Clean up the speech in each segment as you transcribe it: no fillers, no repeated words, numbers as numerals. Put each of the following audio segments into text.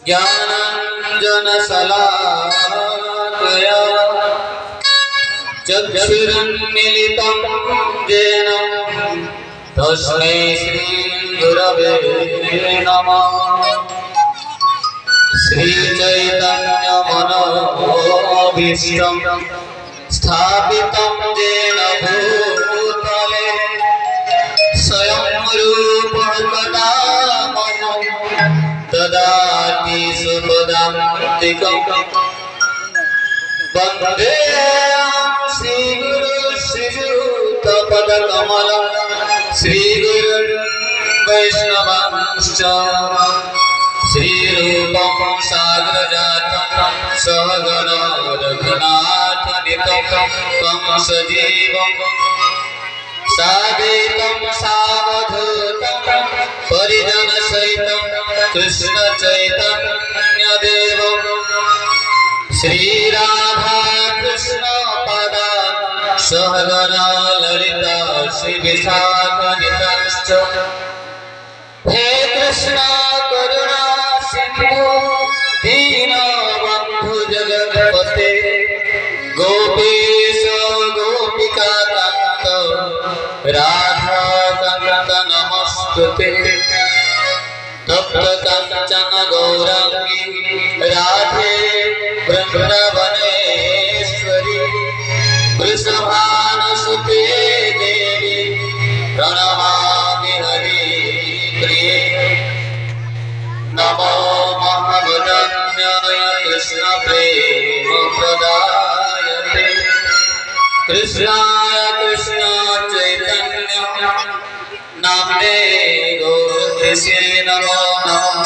ज्ञानाञ्जनशलाकया चक्षुरुन्मीलितं येन तस्मै श्रीगुरवे नमः। श्रीचैतन्यमनोभीष्टं स्थापितं येन भूतले स्वयं रूपं कदा ददाति सुपदान्तिकं वन्दे श्रीगुरु श्रीयुतपदकमलं श्रीगुरुन् वैष्णवांश्च श्रीरूपं साग्रजातं सहगण रघुनाथान्वितं तं सजीवं साद्वैतं सावधूतं परिजनसहितं कृष्ण चैतन्यदेवं श्रीराधा कृष्ण पदान् सहगण ललिता श्रीविशाखान्वितांश्च। हे कृष्ण करुणा सिंधु दीनबन्धु जगत्पते गोपीश गोपिकाकान्त राधा कान्त नमस्तुते। तप्त काञ्चन गौराङ्गी राधे वृन्दावनेश्वरी वृषभानुसुते देवी प्रणमामि हरिप्रिये। नमो महावदन्याय कृष्ण प्रेम प्रदायते कृष्णाय कृष्ण चैतन्य नाम्ने गौरसे नमो नमः।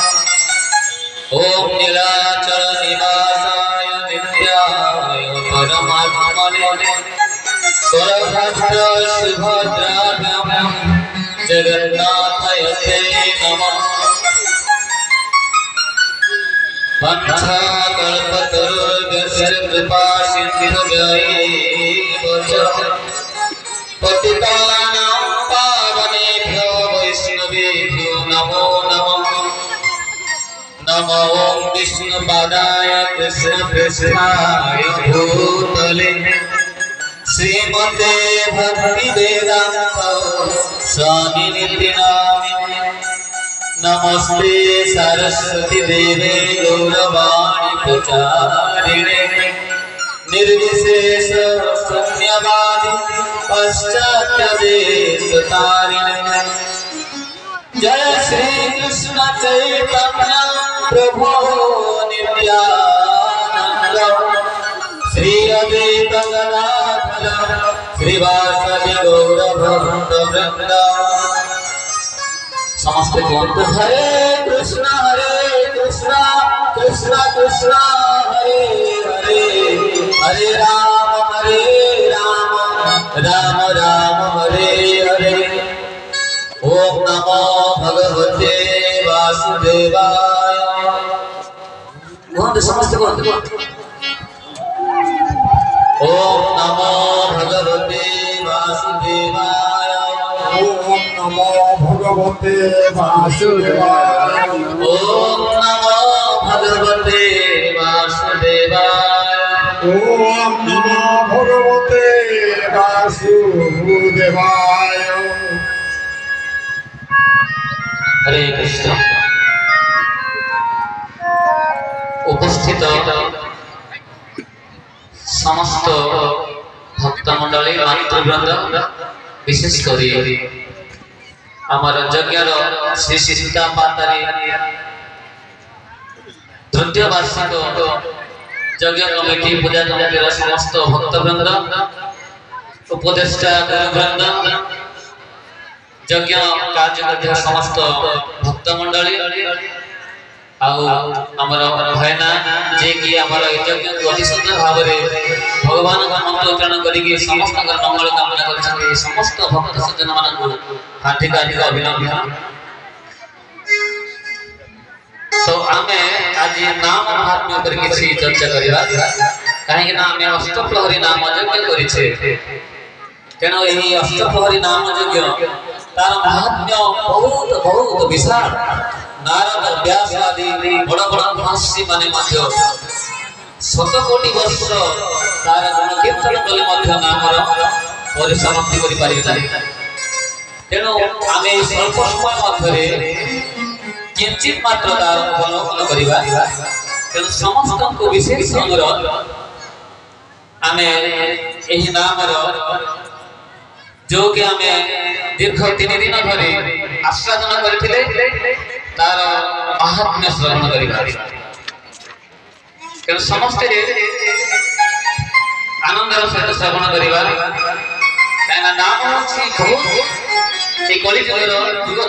ओम नीलाचल निवासाय नित्याय परमात्मने बलभद्र सुभद्राभ्यां जगन्नाथाय नमः। वंशाकल्पतरुभ्यश्च कृपा सिन्धुभ्यैव च पतितानां पावनेभ्यो वैष्णवेभ्यो नमो नमः। नमो ओं विष्णुपादाय कृष्णपृष्ठाय भूतले श्रीमते भक्तिवेदान्त स्वामिनिति नामिने। नमस्ते सरस्वती देवे गौरवाणी प्रचारिणे निर्विशेष शून्यवादी पाश्चात्य देशतारिणे। जय श्री कृष्ण चैतन्य प्रभु नित्यानंद श्री अद्वैत गदाधर श्रीवासदि गौरभक्तवृंद। समस्त कहते हरे कृष्ण कृष्ण कृष्ण हरे हरे हरे राम राम राम हरे हरे। ओम नमो भगवते वासुदेवाय। समस्त कहते ओम नमो भगवते वासुदेवाय। ओम नमो भगवते वासुदेवाय। ओम नमो भगवते वासुदेवाय। ओम नमो भगवते वासुदेवाय। हरे कृष्ण। उपस्थित समस्त भक्तमंडली मातृवृंद विशेष करी आमर यज्ञर श्री सीता पातारी तृतीय वार्षिक यज्ञ कमिटी पूजा कमिटीर समस्त भक्तवृंद उपदेष्टा गुरुवृंद यज्ञ कार्य समस्त भक्तमंडली आमर भाईना जे कि आमर यज्ञ को अति सुंदर भाव भगवान का मंत्र उच्चारण करके समस्त मंगल कामना कर समस्त भक्त सज्जन मान हार्दिक हार्दिक अभिनंदन। तो आमे आज नाम महात्म्य पर किसी चर्चा करिबा कहीं ना आमे अष्टप्रहरी नाम यज्ञ करिछे तेणु यही अष्टप्रहरी नाम यज्ञ तार महात्म्य बहुत बहुत विशाल नारद व्यास आदि बड़ बड़ महर्षि माने मध्य शत कोटी वर्ष तार गुण कीर्तन कले मध्य नामर परिसमाप्ति करि पारिबे नाही। तेणु आमे स्वल्प समय मध्य किंचित मात्र तार अवलोकन करिबा। तेणु समस्त को विशेष अनुरोध आमे एही नामर जो कि आमे दीर्घ 3 दिन धरि आस्वादन करथिले तार महात्म्य श्रवण करिबा। तेणु समस्ते आनंदर सहित श्रवण करिबा। काना नाम अछि बहुत ए कलि जुगर जुग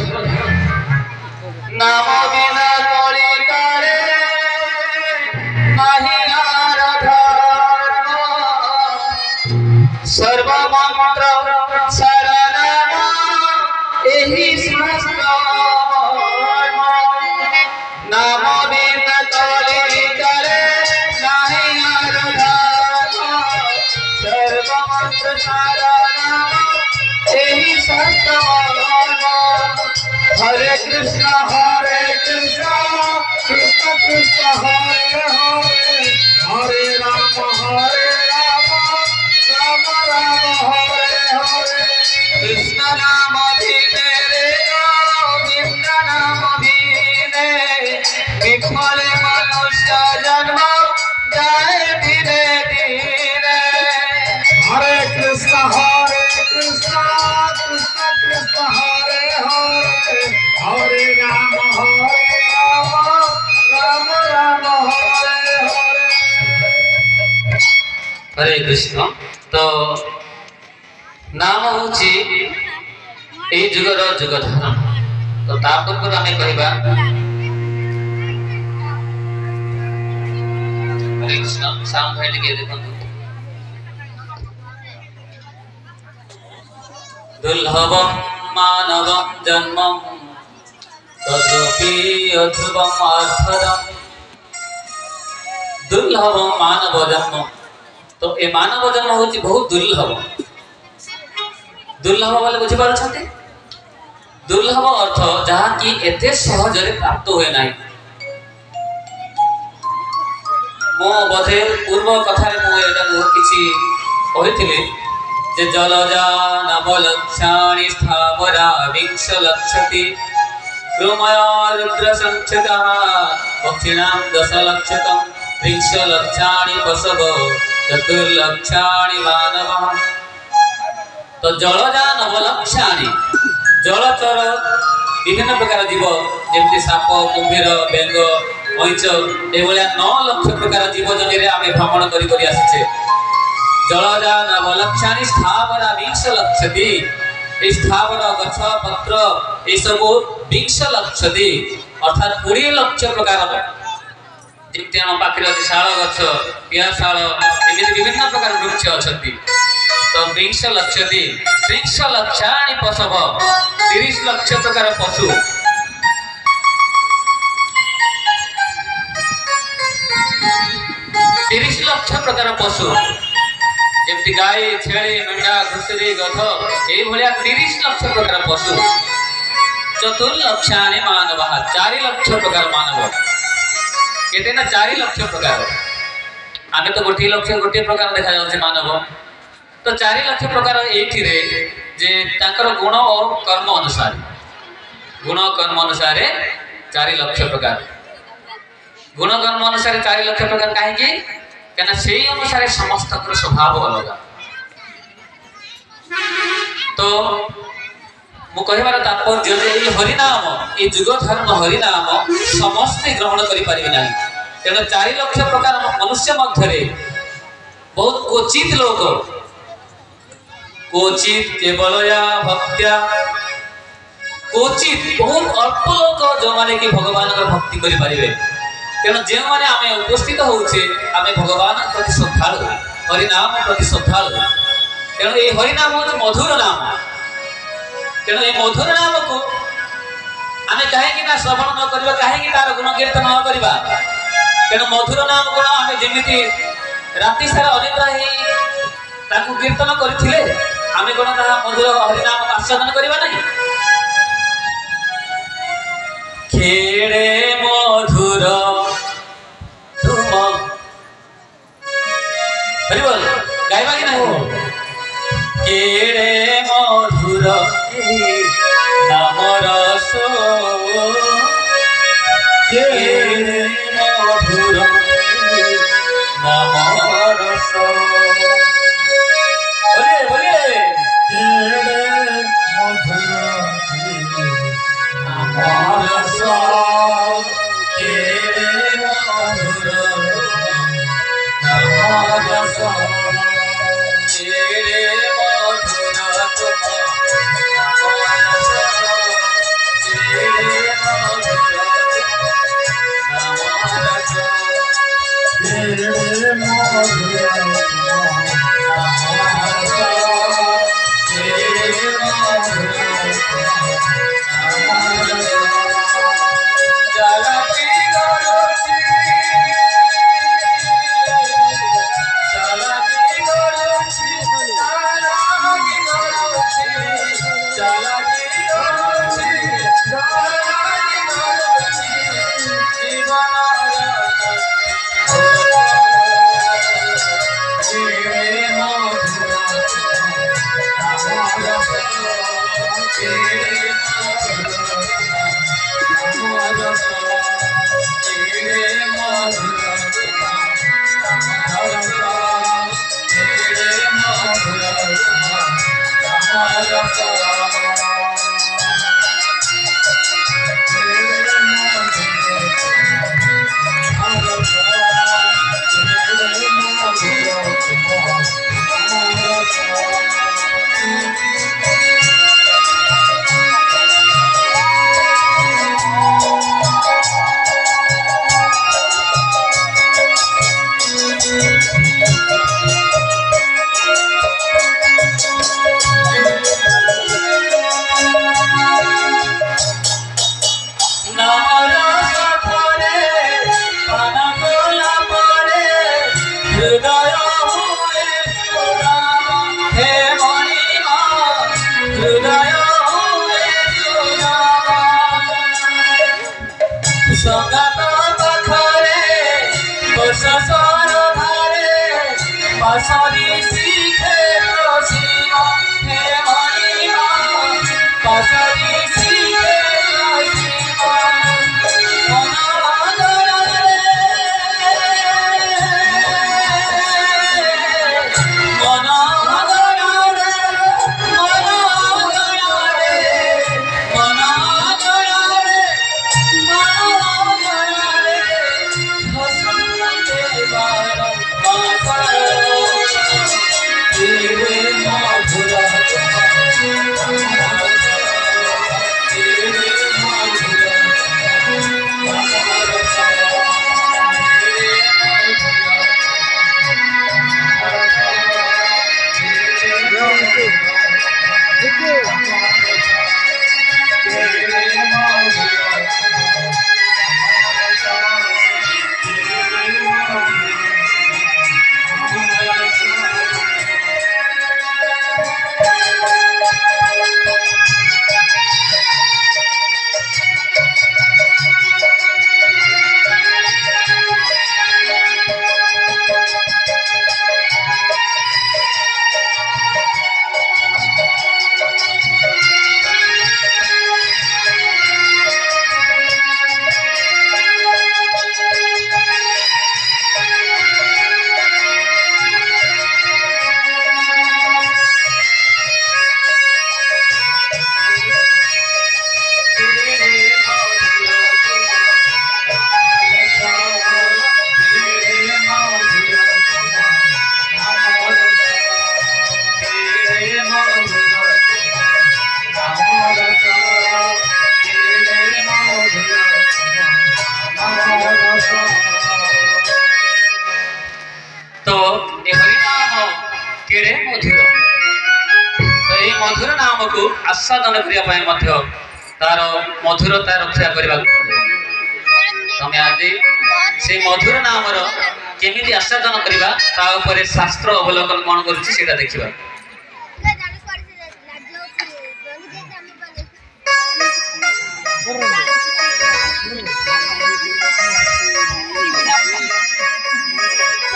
नाम बिना कलि कारे नाही आराधन सर्व मंत्र सारा नाम एही समस्त नाम बिना कलि कारे नाही आराधन सर्व मंत्र सारा नाम एही समस्त हरे कृष्ण कृष्ण कृष्ण हरे हरे हरे राम राम राम हरे हरे कृष्ण नाम धीरे रे कृष्ण नाम धीरे विफल मनुष्य जन्म जाए धीरे धीरे हरे कृष्ण कृष्ण कृष्ण हरे हरे हरे राम राम राम हरे हरे। हरे कृष्ण। तो नाम होची ए जुगर जुगधर। तो ता पूर्व आमे कहबा हरे कृष्ण साउंड फाइल के देखो दुर्लभम मानवम जन्मम तदपि अध्रुवम अर्थदम। दुर्लभ मानव जन्म। तो ए मानव जन्म होची बहुत दुर्लभ। दुर्लभ बोले बुझी पारछथि। दुर्लभ अर्थ जहा कि एते सहज रे प्राप्त होय नाही। मो बधे पूर्व कथा रे मो एटा किछि कहिथिले जे जलजा नवलक्षाणि स्थावरा विंश लक्षति कृमया रुद्र संक्षता पक्षिणां दशलक्षतं त्रिंश लक्षाणि पशव चतुर्लक्षाणि मानवः। तो जलजा नवलक्षाणि जलचर विभिन्न प्रकार जीव जेमति साप कुम्भीर बेंग मैच एभलिया 9 लक्ष प्रकार जीव जमी रे आमे भ्रमण करि करि आसीछे। जलजा नवलक्षाणि स्थावरा विंश लक्षति स्थावर गछ पत्र ए सब 20 लक्षति अर्थात 20 लक्ष प्रकार जेमति हम पाखरे अछि शाल गछ पियाशाल एमिति विभिन्न प्रकार वृक्ष अछति। तो 20 लक्षति 30 लक्षाणि पशव 30 लक्ष प्रकार पशु 30 लक्ष प्रकार पशु जेमति गाय छेली मेंढा घुसरी गध ए भलिया 30 लक्ष प्रकार पशु चतुर्लक्षाणि मानव 4 लक्ष प्रकार मानव केते ना 4 लक्ष प्रकार आमे तो गोटी लक्ष गोटी प्रकार देखा जाउछे मानव। तो 4 लक्ष प्रकार एठी रे जे ताकर गुण और कर्म अनुसार 4 लक्ष प्रकार गुण कर्म अनुसार 4 लक्ष प्रकार काहे कि कहना से अनुसार समस्त स्वभाव अलग। तो मु कहबार तात्पर्य जे हरिनाम ए जुग धर्म हरिनाम समस्त ग्रहण करि पारिबे नाही। तेणु 4 लक्ष प्रकार मनुष्य मध्य बहुत क्वचित लोक क्वचित केवलया भक्त्या क्वचित बहुत अल्प लोक जो माने कि भगवान भक्ति करि पारिबे। तेणु जे माने आमे उपस्थित होउछे आमे भगवान प्रति श्रद्धालु हरिनाम प्रति श्रद्धालु। तेणु ए हरिनाम होछ मधुर नाम। तेणु ए मधुर नाम को आमे काहे कि ना श्रवण न करबा काहे कि तार गुण कीर्तन न करबा। तेणु मधुर नाम गुण आमे जेमिति राति सारा अनिद्रा हे ताकू कीर्तन करथिले आमे कोन ता मधुर हरिनाम आस्वादन करबा नाही। কেড়ে মধুর তুম বল গাইবা কি না কেড়ে মধুর নাম রস কেড়ে মধুর নাম রস বলে বলে কেড়ে মধুর নাম রস কেড়ে মধুর নাম রস কেড়ে মধুর को आस्वादन करने तार मधुरता रक्षा करने तमें आज से मधुर नाम केमी आस्वादन करने शास्त्र अवलोकन कौन कर देखा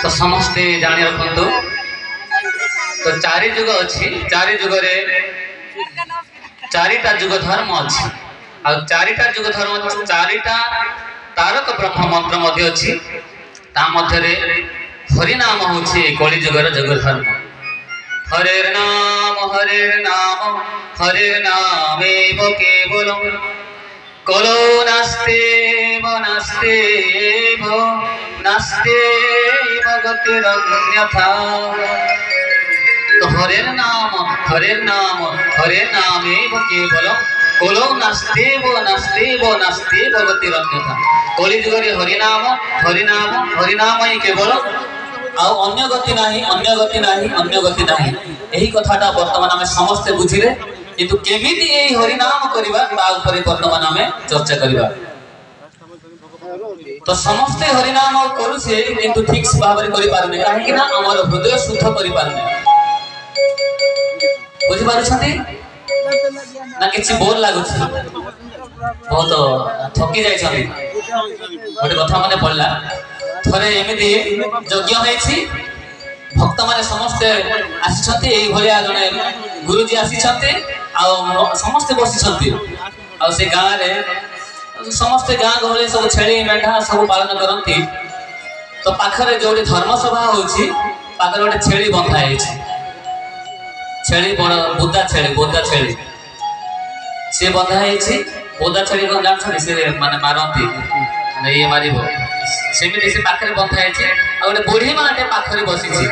तो समस्ते जानी रखु तो चारि जुग अच्छी चारि जुगरे चारिटा जुग धर्म अच्छी आ चारिटा जुग धर्म चारिटा तारक ब्रह्म मंत्र मध्य अच्छी ता मध्य हरिनाम होछि कली जुगर जग धर्म हरेर नाम नामेव केवलम कलो नास्तेव गतिरन्यथा तो हरेर नाम केवलम कलो नास्तेव गतिरन्यथा कली जुगरे हरिनाम ही केवल अन्य गति नहीं यही कथाटा वर्तमान आम समस्ते बुझिले किंतु केमिति यही हरिनाम करबा ता ऊपर वर्तमान आम चर्चा करबा तो समस्ते हरिनाम करूछे किंतु ठीक भाव में करि पारने काहे ना हमर हृदय शुद्ध करि पारने बुझि पारुछथि ना किछि बोल लागुछि बहुत थकी जाय छथि गोटे कथा मने पड़ला थरे एमिति यज्ञ होइछि भक्त माने समस्ते आसीछथि एई भलिया जने गुरुजी आसीछथि आ समस्ते बसिछथि आ से गां रे समस्ते गां गहले सब छेली मेढा सब पालन करंती तो पाखरे जोडी धर्म सभा होछि पाखरे गोटे छेली बंधा हेछि छेली बड़ बुद्धा छेली से बंधा हेछि बुद्धा छेली को जानछथि से माने मारंती माने ये मारिबो सेमिति से पाखरे बंधा हेछि आ गोटे बुढ़ी माटे पाखरे बसिछि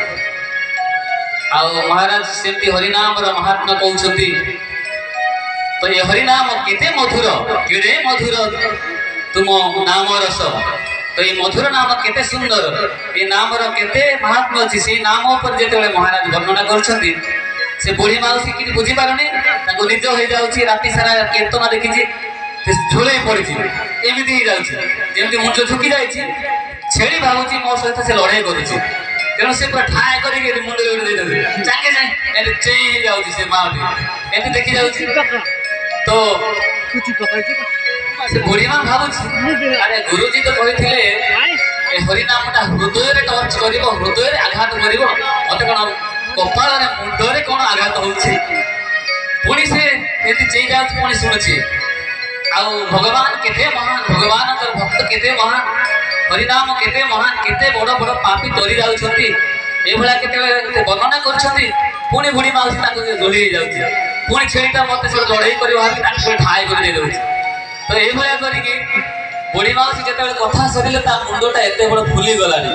आ महाराज सेमती हरिनाम रो महात्मा कहउछथि तो ये हरिनाम केते मधुर तुम नाम रस तो ये मधुर नाम केते सुंदर ये नाम रो केते महात्मा अछि से नाम पर जेते महाराज वर्णना करछथि से बुढ़ी माउसी कि बुझी पारनी ताको निज होई जाउछि राति सारा कीर्तन देखिछि झोले पड़िछि एमिति ही जाउछि जेमति मुंड झुकी जाइछि छेड़ी भाबुछि मो सहित से लड़ाई करिछि तेणु से पूरा ठाए करिके मुंड रे दे दे चांगे जाय एते चेई जाउछि से माउटी एते देखि जाउछि तो से बुढ़ी मां भाबुछि अरे गुरुजी तो कहिथिले ए हरिनामटा हृदय रे टच करिवो हृदय रे आघात करिवो मते कोन कपाल रे मुंड रे कोन आघात होछि पुणी से एते चेई जाउछि पुणी सुनुछि आ भगवान केते महान भगवान कर भक्त केते महान हरिनाम केते महान केते बड़ बड़ पापी तरी जाउछथि ए भला केते वर्णना करछथि पुणी बुढ़ी माउसी ताको जोली जाउछि पुणी छेटा मते से लड़ाई करियो हाबी ताको ठाए कर दे दोछि तो ए भला करी कि बुढ़ी माउसी जेते कथा सरिले ता मुंडटा एते बड़ फुली गलानी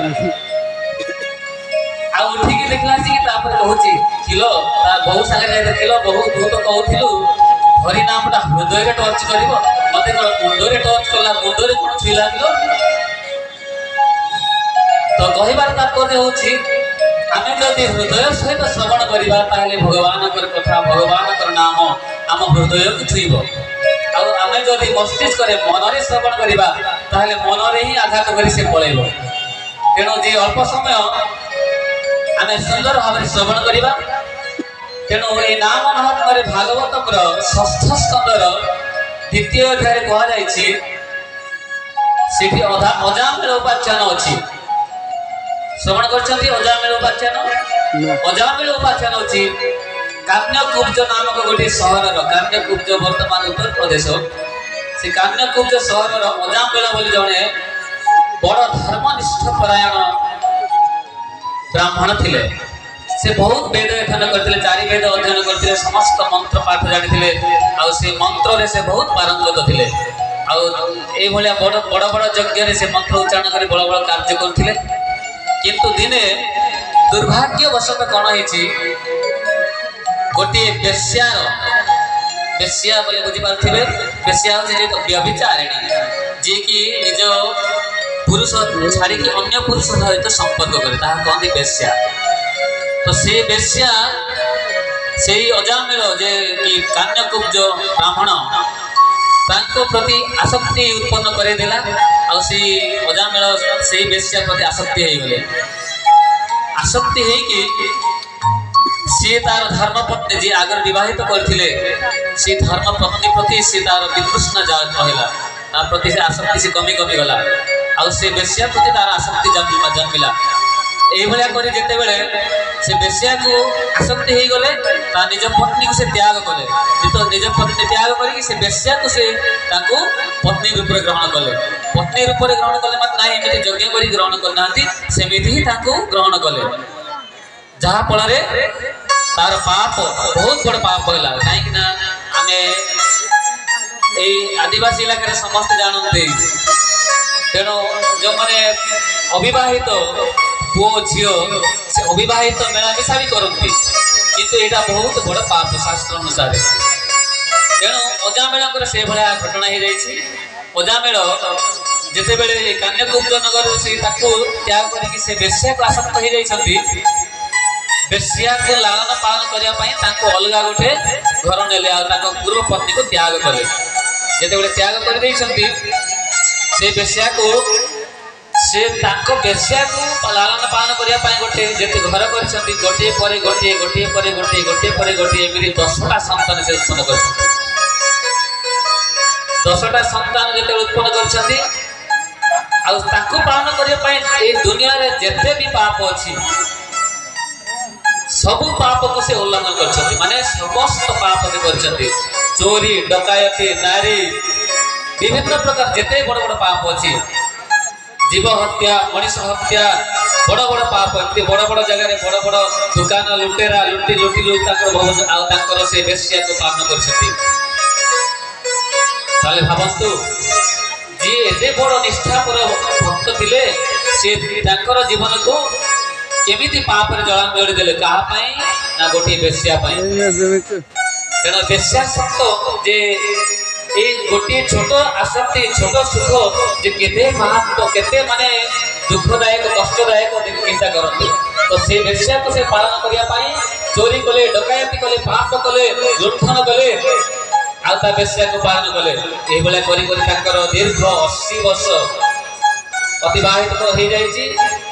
आ उठी कि देखला सी कि तापर कहूछि किलो ता बहु सागे देखिलो बहु दूत कहउथिलु हरिनामटा हृदय रे टच करिवो मते मुंड रे टच कला मुंड रे कोन छी लागलो तो कहिबार तात्पर्य होछि आमे जदि हृदय सहित श्रवण करिबा ताले भगवान कर कथा भगवान कर नाम आम हृदय को छुइबो आ आमे जदि मस्तिष्क करे मन रे श्रवण करिबा ताले मन रे ही आघात करि से पळेबो तेनो जे अल्प समय आमे सुंदर भाबरे श्रवण करिबा तेणु ये नाम महात्मा रे भागवतम रो षष्ठ स्कंदर द्वितीय अध्याय कहा जायछि सेठी अजामिल उपाख्यान अछि श्रवण करछन्ती अजामिल उपाख्यान अछि कान्यकुब्ज नामक गोटे शहर रो कान्यकुब्ज वर्तमान उत्तर प्रदेश से कान्यकुब्ज शहर रो अजामिल बोली जने बड़ धर्मनिष्ठ परायण ब्राह्मण थिले से बहुत वेद अध्ययन करते चारि वेद अध्ययन करते समस्त मंत्र पाठ जानी आ मंत्र रे से बहुत पारंगत थे आलिया बड़ बड़ बड़ यज्ञ से मंत्र उच्चारण कर बड़ बड़ कार्य करते किंतु दिने दुर्भाग्यवशत कौन है गोटे बेश्या बोले बुझीपारे बेश्या हूँ व्यभिचारिणी जी कि निज पुरुष छाड़ी अन्य पुरुष सहित संपर्क करे कहते बेश्या तो से बेश्या से अजामिल जे कि कान्यकुब्ज ब्राह्मण तांको प्रति आसक्ति उत्पन्न करे देला आ से अजामिल से बेश्या प्रति आसक्ति हो गले आसक्ति है कि सी तार धर्मपत्नी जी आगर विवाहित करथिले सी धर्मपत्नी प्रति सी तार वितृष्ण रहिला ता प्रति से आसक्ति से कमी कमी गला आ से बेश्या प्रति तार आसक्ति जन्मिला এইভাবে করে যেতেবেলে সে বেশ্যাকু আসক্তি হয়ে গলে তা নিজ পত্নীকে সে ত্যাগ কলে নিজ পত্নী ত্যাগ করি সে বেশ্যাকু সে তাকে পত্নী রূপে গ্রহণ কলে পত্নী রূপে গ্রহণ কলে মত না এমনি যজ্ঞ করি গ্রহণ করনা সেমিতি হি তাকে গ্রহণ কলে যাহা ফଳରେ তার পাপ বহুত বড় পাপ হইলা কাହିଁକି ନା ଆମେ এই আদিবাসী এলাকার সমস্ত জানতে তেণু যে অবিবাহিত পুয় ঝিও সে অবিবাহিত মেলামিশা भी করতে কিন্তু এটা বহুত বড় পাপ শাস্ত্র অনুসারে তেণু অজামেଳଙ୍କର সেଭଳିଆ ঘটଣା ହେଇଯାଇଛି ଅଜାମେଳ ଯେତେବେଳେ କାନ୍ୟକୁବ୍ଜ ନଗରରୁ ସେ ତାକୁ ତ୍ୟାଗ କରିକି ସେ ବେଶ୍ୟାକୁ ଆସକ୍ତ ହେଇଯାଇଛନ୍ତି ବେଶ୍ୟାକୁ ଲାଳନ ପାଳନ କରିବା ପାଇଁ ତାଙ୍କୁ ଅଲଗା ଗୋଟେ ଘର ନେଲେ ଆଉ ତାଙ୍କ ପୂର୍ବ ପତ୍ନୀକୁ ତ୍ୟାଗ କଲେ ଯେତେବେଳେ ତ୍ୟାଗ କରିଦେଇଛନ୍ତି ସେ ବେଶ୍ୟାକୁ ସେ ତାଙ୍କ ବେଶ୍ୟାକୁ ଲାଳନ ପାଳନ କରିବା ପାଇଁ ଗୋଟେ ଯେତେ ଘର କରିଛନ୍ତି ଗୋଟିଏ ପରେ ଗୋଟିଏ ଗୋଟିଏ ପରେ ଗୋଟିଏ ଗୋଟିଏ ପରେ ଗୋଟିଏ ଏମିତି 10ଟା ସନ୍ତାନ ସେ ଉତ୍ପନ୍ନ କରିଛନ୍ତି 10ଟା ସନ୍ତାନ ଯେତେବେଳେ ଉତ୍ପନ୍ନ କରିଛନ୍ତି ଆଉ ତାକୁ ପାଳନ କରିବା ପାଇଁ ଏ ଦୁନିଆରେ ଯେତେ ବି ପାପ ଅଛି ସବୁ ପାପକୁ ସେ ଉଲ୍ଲଂଘନ କରିଛନ୍ତି ମାନେ ସମସ୍ତ ପାପ ସେ କରିଛନ୍ତି ଚୋରି ଡକାୟତି ନାରୀ ବିଭିନ୍ନ ପ୍ରକାର ଯେତେ ବଡ଼ ବଡ଼ ପାପ ଅଛି जीव हत्या मनीष हत्या बड़ बड़ पाप एमती बड़ बड़ जगह बड़ बड़ दुकान लुटेरा लुटी लुटी लुटी से बेश्या को पालन कर भावतु जी एते बड़ निष्ठापर भक्त थिले से जीवन को केमिति पाप रे जलांजलि देले कहा ना गोटे बेश्या तेना बेश्या सक्त जे गोटे छोट आसक्ति छोट सुख जे केते महात्म केते माने दुखदायक कष्टदायक चिंता करते तो से बेश्या को से पालन करिया पाई चोरी कले डकायती कले पाप कले लुंठन कले आउता बेश्या को पालन कले ए बेला करी करी ताकर दीर्घ 80 वर्ष अतिबाहित हो जाईची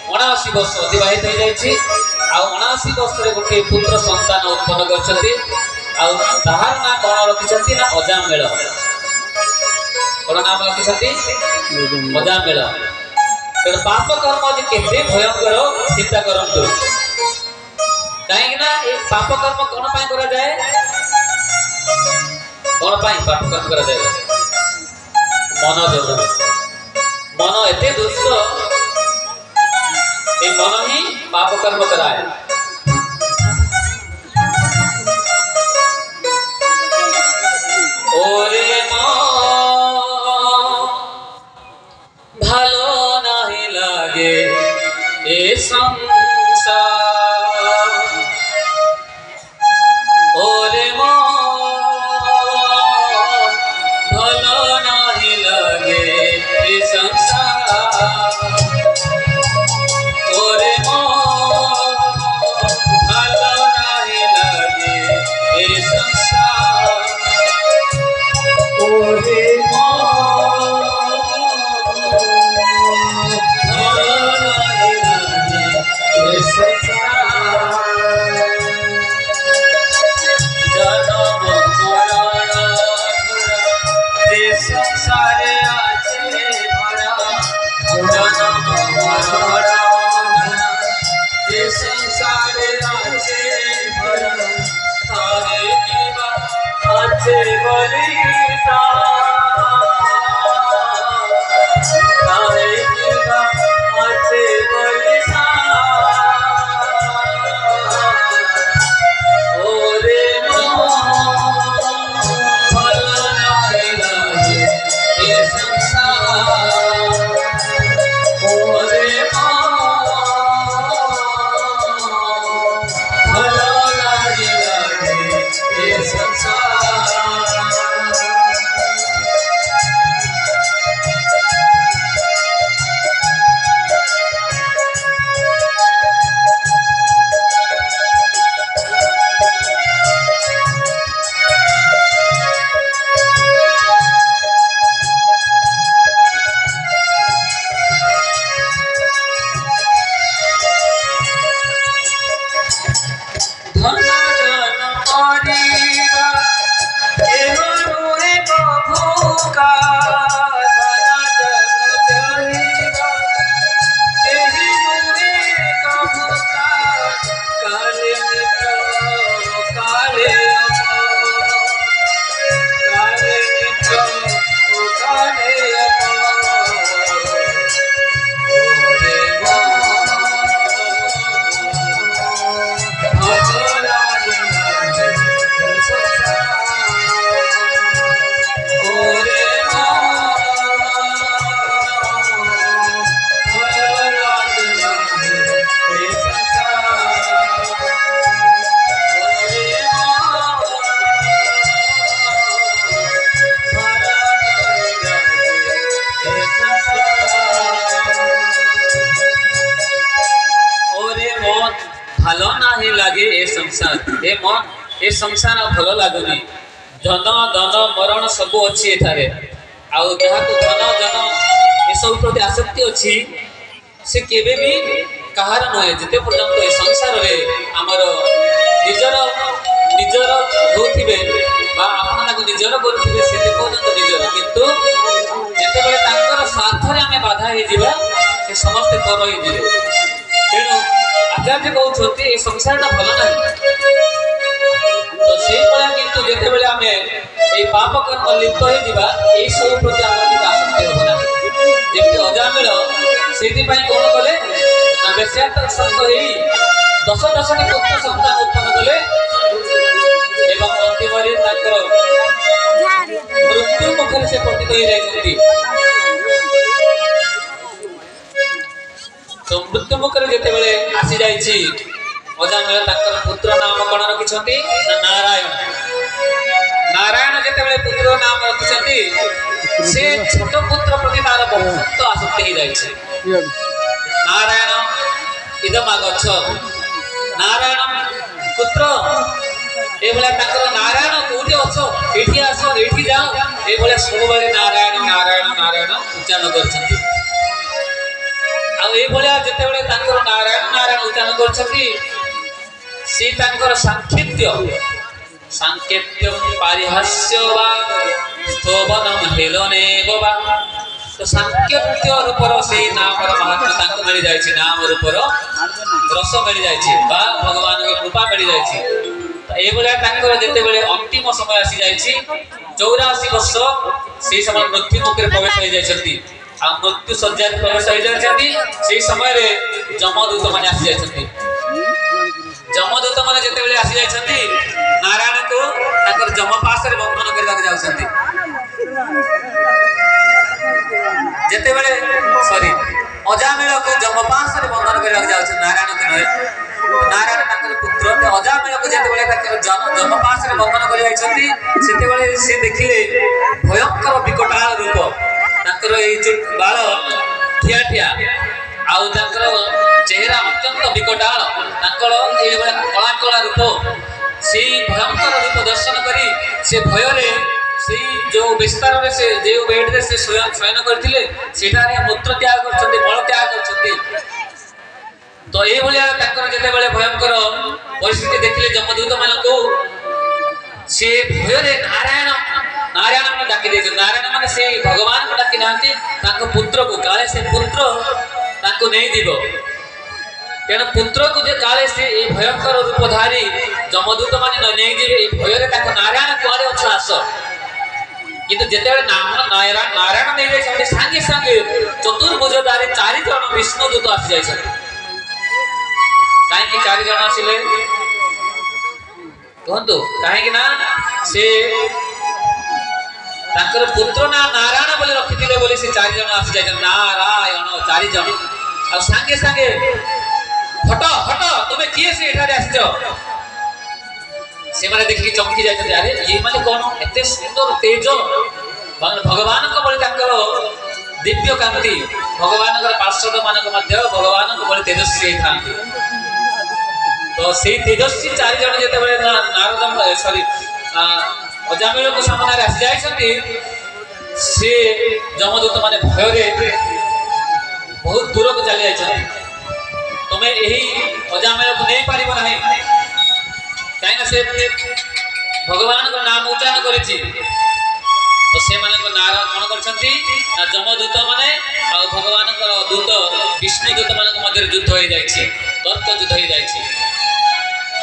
79 वर्ष अतिबाहित हो जाईची आ 79 वर्ष रे गोटे पुत्र संतान उत्पन्न करछथि आ ताहार ना कोन रखिछथि ना अजामेळ कोन नाम रखिछथि अजामेळ तेणु पाप कर्म जे केते भयंकर चिंता करंतु काहेकि ना ए पाप कर्म कोन पाई करा जाए कोन पाई पाप कर्म करा जाए मन जोग मन एते दुष्ट ए मन ही पाप कर्म कराए ओरे ভালো নাহি লাগে এ সংসার ওরে ভালো নাহি লাগে এ সংসার ওরে ভালো নাহি লাগে এ সংসার ওরে संसारे आछे भरा जन्म मरण जे संसारे आछे भरा तारे कीवा आछे बलिसा तारे कीवा आछे बलिसा ओरे संसार संसार ए मन ए संसार भल लगुनि धन दन मरण सब अच्छी एठारे आउ जहाँ धन जन ए सब प्रति आसक्ति अच्छी से केबे भी कहार नुहे जिते पर्यंत ए संसार रे आमर निजर निजर होथिबे बा आपन ताको निजर करथिबे से पर्यंत निजर किंतु जेते बेले तांकर स्वार्थ रे हमें बाधा हे जिबा से समस्त पर हे जिबे तेणु आचार्य कहते ये संसार भल ना तो से किंतु जिते बेले आम ये पाप कर्म लिप्त हो सब प्रति आम आसक्ति हम ना जमी अजामिल से कौन कले बेश्यासक्त हो 10 पुत्र संतान उत्पन्न कले अंतिम मृत्यु मुखर से पतित हो जाती तो मृत्यु मुखर जिते बड़े आसी जाइए अजामिल पुत्र नाम कौन रखिंट नारायण नारायण जिते बड़े पुत्र नाम रखिंट से छोट पुत्र प्रति तार बहुत आसक्ति हो जाए नारायण इदम गछ नारायण पुत्र ये नारायण कौटी अच्छ ये आस ये जाओ ये सब नारायण नारायण नारायण उच्चारण कर जिते नारायण नारायण उच्चारण कर सांकेत्य सांकेत्य पारिहास्य स्तोभनम हेलने तो सांकेत्य रूपर से नाम महात्मा मिल जाए नाम रूपर रस मिल जाए भगवान कृपा मिल जाए तो जिते बड़े अंतिम समय आसी जाए 84 वर्ष से समय मृत्यु मुख प्रवेश हो जाती आ मृत्यु सज्जा प्रवेश हो जाती से समय जमदूत मैंने आसी जाती जमदूत मैंने जिते बड़े आसी जाती नारायण को जमपाश बंधन करने जिते बड़े सॉरी अजामिल को जमपाश बंधन करने नारायण को नुहे नारायण पुत्र अजामिल को जिते जमपाश बंधन कर से देखिले भयंकर विकटाल रूप बाल ठिया ठिया आउ चेहरा अत्यंत विकटाल कला कला रूप से भयंकर रूप दर्शन करी से भय से जो विस्तार में से जो बेड रे से शयन करथिले सेठारे मूत्र त्याग करछन्ते मल त्याग करछन्ते तो ए भलिया ताकर जते बेले भयंकर परिस्थिति देखिले जमदूत मानको से भय रे नारायण नारायण ने डाकी दे नारायण माने से भगवान को डाकी नांती ताको पुत्र को काले से पुत्र ताको नहीं दिबो तेन पुत्र को जे काले से ए भयंकर रूपधारी जमदूत माने नहीं दिबे ए भय रे ताको नारायण कुआरे अच्छा आस किंतु जिते नाम नारायण नारायण नहीं जाए सांगे सांगे चतुर्भुजधारी 4 जन विष्णुदूत आसी जाए कहीं 4 जन आसिले कहतु कहीं ना से पुत्र ना नारायण बोले रखी बोले से 4 जन आसी जाए नारायण 4 जन आ सांगे सांगे हट हट तुम्हें किए से एठारे आसछ से माने देखि चमकी जाय अरे ये माने कौन एते सुंदर तेज भगवान को बोले ताकर दिव्य कांति भगवान का पार्षद मानक मध्य भगवान को बोले तेजस्वी थांती तो से तेजस्वी 4 जन जेते बळे नारद सॉरी अजामिल को सामने रे आसी जाय से जमदूत माने भय रे बहुत दूर को चली जाय तुम्हें यही अजामिल को नहीं पारिबो नहीं कहीं से भगवान को नाम उच्चारण करेछि तो से माने को नारा कोन करछंती ना जमदूत माने आ भगवान को दूत विष्णु दूत माने को मध्य युद्ध हो जायछि तर्क युद्ध हो जायछि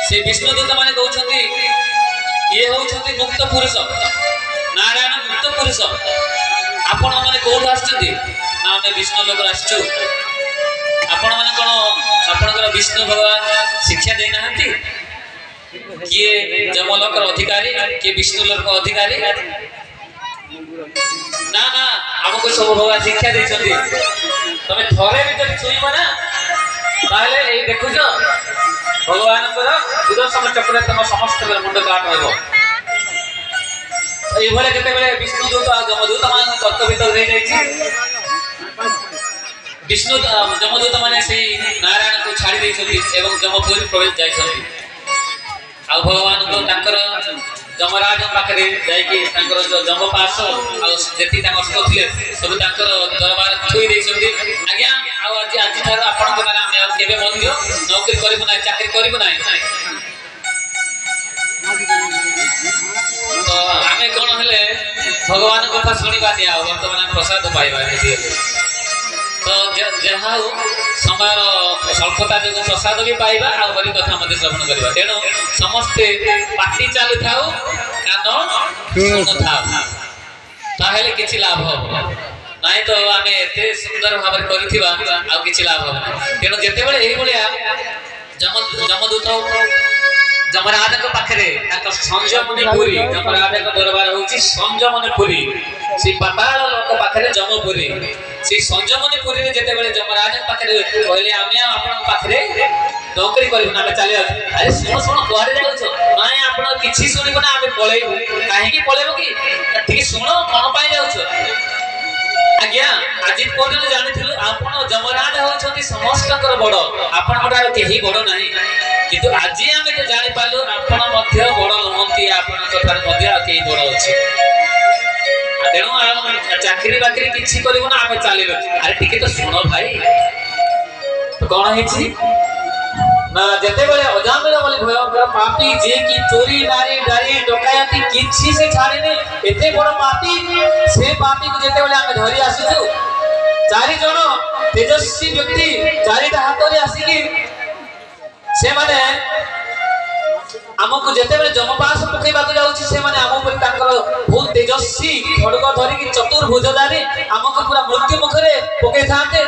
से विष्णु दूत माने कहउछंती ये होउछंती मुक्त पुरुष नारायण मुक्त पुरुष आपण माने कोठ आछंती ना हमें विष्णु लोक आछछु आपण माने कोन आपनकर विष्णु भगवान शिक्षा दे नाहंती किए जमलोक अधिकारी किए विष्णुलोक अधिकारी ना ना हमको सब भगवान शिक्षा देछंती तमे थरे भीतर छुईबो ना ताले ए देखुजो भगवान पर सुदर्शन चक्र तम समस्त मुंड काट होबो ए भले जते बेले विष्णु दूत आ जमदूत मान तत्व भीतर रह जाईछि विष्णु जमदूत माने से नारायण को छाड़ी देछंती एवं जमपुरी प्रवेश जाईछंती ଆଉ ଭଗବାନ ତାଙ୍କର ଯମରାଜ ପାଖରେ ଯାଇକି ତାଙ୍କର ଯମ ପାଶ ଆଉ ଯେତିକି ତାଙ୍କ ଅସ୍ତ୍ର ଥିଲେ ସବୁ ତାଙ୍କର ଦରବାର ଥୋଇ ଦେଇଛନ୍ତି। ଆଜ୍ଞା ଆଉ ଆଜିଠାରୁ ଆପଣଙ୍କ ଦ୍ୱାରା ଆମେ ଆଉ କେବେ ମଧ୍ୟ ନୌକରି କରିବୁ ନାହିଁ, ଚାକିରି କରିବୁ ନାହିଁ। ତ ଆମେ କ'ଣ ହେଲେ ଭଗବାନଙ୍କ କଥା ଶୁଣିବାନି, ଆଉ ବର୍ତ୍ତମାନ ପ୍ରସାଦ ପାଇବା ଏମିତି ହେଲେ। ତ ଯାହା ହଉ ସମୟର ସ୍ୱଳ୍ପତା ଯୋଗୁଁ ପ୍ରସାଦ ବି ପାଇବା ଆଉ ହରି କଥା ମଧ୍ୟ ଶ୍ରବଣ କରିବା। ତେଣୁ ସମସ୍ତେ ପାଟି ଚାଲୁଥାଉ କାନ ଶୁଣୁଥାଉ, ତାହେଲେ କିଛି ଲାଭ ହବ ନାଇଁ। ତ ଆମେ ଏତେ ସୁନ୍ଦର ଭାବରେ କରିଥିବା ଆଉ କିଛି ଲାଭ ହବ ନାହିଁ। ତେଣୁ ଯେତେବେଳେ ଏଇଭଳିଆ ଯମଦୂତ ଯମରାଜଙ୍କ ପାଖରେ ତାଙ୍କ ସଂଯମନୀ ପୁରୀ, ଯମରାଜଙ୍କ ଦରବାର ହଉଛି ସଂଯମନୀ ପୁରୀ, ସେ ପାତାଳ ଲୋକ ପାଖରେ ଯମପୁରୀ। ସେ ସଂଯମନୀ ପୁରୀରେ ଯେତେବେଳେ ଯମରାଜଙ୍କ ପାଖରେ କହିଲେ ଆମେ ଆପଣଙ୍କ ପାଖରେ ନୌକରି କରିବୁ ନା, ଆମେ ଚାଲି ଯାଉଛୁ। ଆରେ ଶୁଣ କୁଆଡେ ଯାଉଛ? ନାଇଁ ଆପଣ କିଛି ଶୁଣିବୁ ନା, ଆମେ ପଳେଇବୁ। କାହିଁକି ପଳେଇବୁ କି? ଟିକେ ଶୁଣ କ'ଣ ପାଇଁ ଯାଉଛ? ଆଜ୍ଞା ଆଜି ପର୍ଯ୍ୟନ୍ତ ଜାଣିଥିଲୁ ଆପଣ ଯମରାଜ ହଉଛନ୍ତି ସମସ୍ତଙ୍କର ବଡ, ଆପଣଙ୍କ ଠାରୁ କେହି ବଡ ନାହିଁ। କିନ୍ତୁ ଆଜି ଆମେ ତ ଜାଣିପାରିଲୁ ଆପଣ ମଧ୍ୟ ବଡ ନୁହନ୍ତି, ଆପଣଙ୍କ ଠାରୁ ମଧ୍ୟ ଆଉ କେହି ବଡ ଅଛି। ତେଣୁ ଚାକିରି ବାକିରି କିଛି କରିବୁ ନା, ଆମେ ଚାଲିଲୁ। ଆରେ ଟିକେ ତ ଶୁଣ ଭାଇ, କ'ଣ ହେଇଛି ନା ଯେତେବେଳେ ଅଜାମିଳ ବୋଲି ଭୟଙ୍କର ପାପୀ ଯିଏକି ଚୋରି ନାରୀ ଡାରି ଡକାୟତି କିଛି ସେ ଛାଡ଼ିନି, ଏତେ ବଡ଼ ପାପୀ, ସେ ପାପୀକୁ ଯେତେବେଳେ ଆମେ ଧରି ଆସୁଛୁ, 4 ଜଣ ତେଜସ୍ୱୀ ବ୍ୟକ୍ତି 4ଟା ହାତରେ ଆସିକି ସେମାନେ ଆମକୁ ଯେତେବେଳେ ଯମପାଶ ପକେଇବାକୁ ଯାଉଛି, ସେମାନେ ଆମ ଉପରେ ତାଙ୍କର ବହୁତ ତେଜସ୍ୱୀ ଖଡ୍ଗ ଧରିକି ଚତୁର୍ଭୁଜଧାରୀ ଆମକୁ ପୁରା ମୃତ୍ୟୁ ମୁଖରେ ପକେଇଥାନ୍ତେ।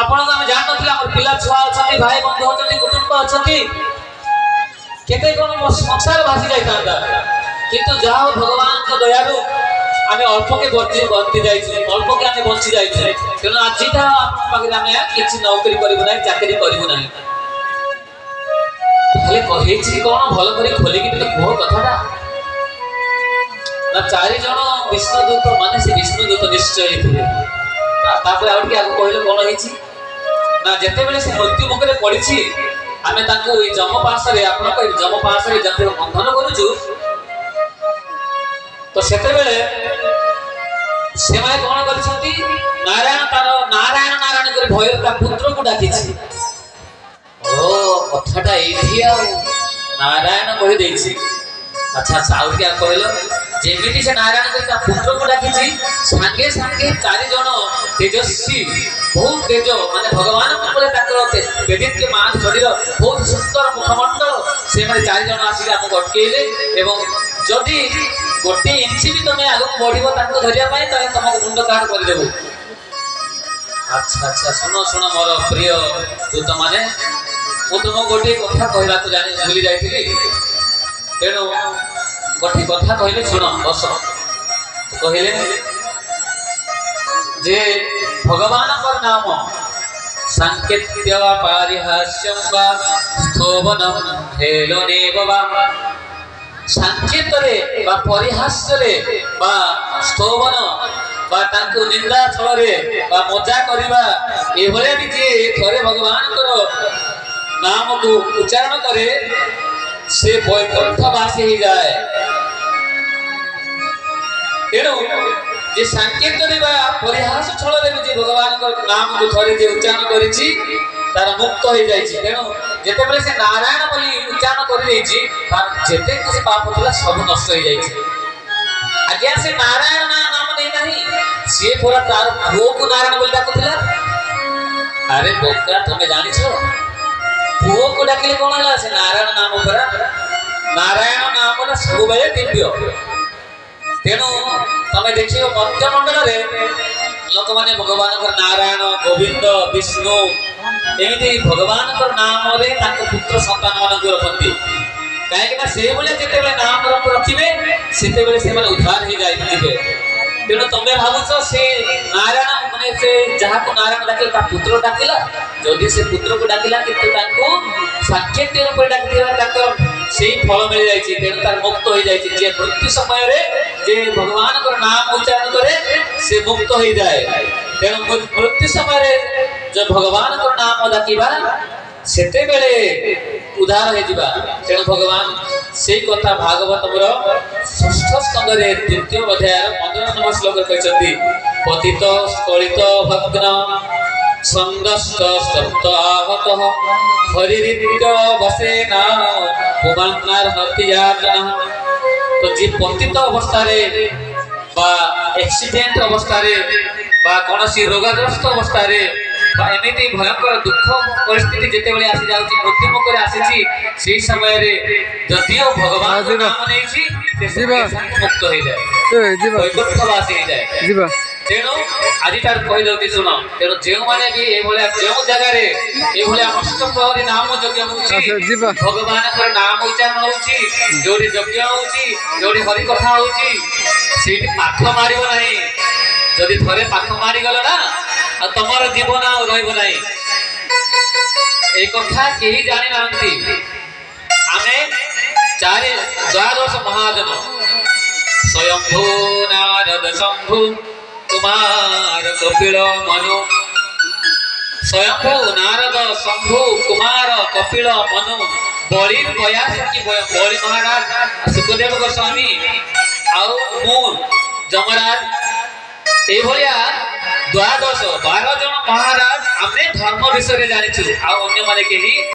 ଆପଣ ଆମେ ଜାଣିନଥିଲେ ଆମର ପିଲା ଛୁଆ ଅଛନ୍ତି, ଭାଇ ବନ୍ଧୁ ଅଛନ୍ତି, କୁଟୁମ୍ବ ଅଛନ୍ତି, କେତେ କ'ଣ ସଂସାର ଭାସି ଯାଇଥାନ୍ତା। କିନ୍ତୁ ଯାହା ହଉ ଭଗବାନଙ୍କ ଦୟାରୁ ଆମେ ଅଳ୍ପକେ ବଞ୍ଚି ଯାଇଛୁ, ଅଳ୍ପକେ ଆମେ ବଞ୍ଚି ଯାଇଛୁ। ତେଣୁ ଆଜିଟା ଆପଣଙ୍କ ପାଖରେ ଆମେ କିଛି ନୌକରି କରିବୁ ନାହିଁ, ଚାକିରି କରିବୁ ନାହିଁ। ହେଲେ କହିଛି କ'ଣ ଭଲ କରି ଖୋଲିକି ଟିକେ କୁହ କଥାଟା। ନା 4 ଜଣ ବିଷ୍ଣୁଦୂତ, ମାନେ ସେ ବିଷ୍ଣୁଦୂତ ନିଶ୍ଚୟ ହେଇଥିବେ। ତାପରେ ଆଉ ଟିକେ ଆଗକୁ କହିଲେ କ'ଣ ହେଇଛି ନା ଯେତେବେଳେ ସେ ମୃତ୍ୟୁ ମୁଖରେ ପଡ଼ିଛି, ଆମେ ତାଙ୍କୁ ଏଇ ଯମପାଶରେ, ଆପଣଙ୍କ ଏଇ ଯମପାଶରେ ଯେତେବେଳେ ବନ୍ଧନ କରୁଛୁ, ତ ସେତେବେଳେ ସେମାନେ କ'ଣ କରିଛନ୍ତି? ନାରାୟଣ ନାରାୟଣ କରି ଭୟ ତା ପୁତ୍ରକୁ ଡାକିଛି। ଓ କଥାଟା ଏଇଠି ଆଉ ନାରାୟଣ କହିଦେଇଛି। ଆଚ୍ଛା ଆଉ ଟିକେ କହିଲ, ଯେମିତି ସେ ନାରାୟଣ କରି ତା ପୁତ୍ରକୁ ଡାକିଛି, ସାଙ୍ଗେ ସାଙ୍ଗେ 4 ଜଣ ତେଜସ୍ୱୀ, ବହୁତ ତେଜ, ମାନେ ଭଗବାନଙ୍କ ଉପରେ ତାଙ୍କର ଦେଦୀପ୍ୟମାନ ଶରୀର, ବହୁତ ସୁନ୍ଦର ମୁଖମଣ୍ଡଳ, ସେମାନେ 4 ଜଣ ଆସିକି ଆମକୁ ଅଟକେଇଲେ ଏବଂ ଯଦି 1 ଇଞ୍ଚ ବି ତମେ ଆଗକୁ ବଢିବ ତାଙ୍କୁ ଧରିବା ପାଇଁ, ତାହେଲେ ତମକୁ ମୁଣ୍ଡ କାଟ କରିଦେବୁ। ଆଚ୍ଛା ଶୁଣ ମୋର ପ୍ରିୟ ଦୂତ ମାନେ, ମୁଁ ତୁମକୁ ଗୋଟିଏ କଥା କହିବାକୁ ଭୁଲି ଯାଇଥିଲି। ତେଣୁ ଗୋଟିଏ କଥା କହିଲେ ଶୁଣ, ବସ। କହିଲେ ଯେ ଭଗବାନଙ୍କ ନାମ ସାଙ୍କେତ୍ୟ ବା ପାରିହାସ୍ୟଂ ବା ସ୍ତୋବନଂ ହେଳନେବ ବା, ସାଙ୍କେତରେ ବା ପରିହାସ୍ୟରେ ବା ସ୍ତୋବନ ବା ତାଙ୍କୁ ନିନ୍ଦା ଛଳରେ ବା ମଜା କରିବା, ଏଭଳିଆ ବି ଯିଏ ଥରେ ଭଗବାନଙ୍କର ନାମକୁ ଉଚ୍ଚାରଣ କରେ, ସେ ବୈକୁଣ୍ଠବାସୀ ହେଇଯାଏ। ତେଣୁ ଯେ ସାଙ୍କେତରେ ବା ପରିହାସ ଛଳରେ ବି ଯେ ଭଗବାନଙ୍କ ନାମକୁ ଥରେ ଯେ ଉଚ୍ଚାରଣ କରିଛି, ତାର ମୁକ୍ତ ହେଇଯାଇଛି। ତେଣୁ ଯେତେବେଳେ ସେ ନାରାୟଣ ବୋଲି ଉଚ୍ଚାରଣ କରିଦେଇଛି, ତାର ଯେତେ କିଛି ପାପ ଥିଲା ସବୁ ନଷ୍ଟ ହେଇଯାଇଛି। ଆଜ୍ଞା ସେ ନାରାୟଣ ନାମ ନେଇନାହିଁ, ସିଏ ପୁରା ତାର ପୁଅକୁ ନାରାୟଣ ବୋଲି ଡାକୁଥିଲା। ଆରେ ବୋକା, ତମେ ଜାଣିଛ ପୁଅକୁ ଡାକିଲେ କ'ଣ ହେଲା? ସେ ନାରାୟଣ ନାମ ପରା, ନାରାୟଣ ନାମଟା ସବୁବେଳେ ଦିବ୍ୟ। ତେଣୁ ତମେ ଦେଖିବ ମନ୍ତ୍ରମଣ୍ଡଳରେ ଲୋକମାନେ ଭଗବାନଙ୍କର ନାରାୟଣ, ଗୋବିନ୍ଦ, ବିଷ୍ଣୁ ଏମିତି ଭଗବାନଙ୍କର ନାମରେ ତାଙ୍କ ପୁତ୍ର ସନ୍ତାନ ମାନଙ୍କୁ ରଖନ୍ତି। କାହିଁକି ନା ସେଇଭଳିଆ ଯେତେବେଳେ ନାମ ରଖିବେ, ସେତେବେଳେ ସେମାନେ ଉଦ୍ଧାର ହେଇଯାଇଥିବେ। ତେଣୁ ତମେ ଭାବୁଛ ସେ ନାରାୟଣ, ମାନେ ସେ ଯାହାକୁ ନାରାୟଣ ଡାକିଲା ତା ପୁତ୍ର ଡାକିଲା, ଯଦି ସେ ପୁତ୍ରକୁ ଡାକିଲା କିନ୍ତୁ ତାଙ୍କୁ ସାଙ୍କେତ୍ୟ ରୂପରେ ଡାକିଥିଲା, ତାଙ୍କର ସେଇ ଫଳ ମିଳିଯାଇଛି। ତେଣୁ ତାର ମୁକ୍ତ ହେଇଯାଇଛି। ଯେ ମୃତ୍ୟୁ ସମୟରେ ଯେ ଭଗବାନଙ୍କର ନାମ ଉଚ୍ଚାରଣ କରେ, ସେ ମୁକ୍ତ ହେଇଯାଏ। ତେଣୁ ମୃତ୍ୟୁ ସମୟରେ ଯୋଉ ଭଗବାନଙ୍କର ନାମ ଡାକିବା, ସେତେବେଳେ उद्धार हो जिबा तेणु भगवान से कथा भागवतमर षष्ठ स्कंदरे द्वितीय अध्याय 15 नंबर श्लोक कहते पतित स्खलित भग्न संगस्त सप्त आहत हरिरित्य वसेना पुमान्नार हत्यातना। तो जी पतित अवस्था बा एक्सीडेंट अवस्था बा कौन सी रोगाग्रस्त अवस्था एमती भयंकर दुख परिस्थिति जिते बड़े आसी जाउची मृत्यु मुखरे आसीची से समय रे जदियो भगवान को नाम नहीं मुक्त हो जाए वैकुंठवासी हो जाए। तेणु आज तार कही दउती सुन तेणु जो माने भी ए भलिया जो जगह रे ए भलिया अष्टप्रहरी नाम यज्ञ होउची भगवान को नाम उच्चारण होउची जोडी यज्ञ होउची जोडी हरि कथा होउची सेठी पाख मारिबो नाही जदि थरे पाख मारी गलो ना आ तमर जीवन आ रहइबो नाही ए कथा केही जानि नांती। आमे चारि द्वादश महाजन स्वयंभू नारद शंभु कुमार कपिल मनु स्वयंभू नारद शंभु कुमार कपिल मनु बलि प्रयास की बलि महाराज सुखदेव गोस्वामी आउ मु जमराज ए भलिया 12 जन महाराज आमे धर्म विषय जानिछु आ अन्य माने केही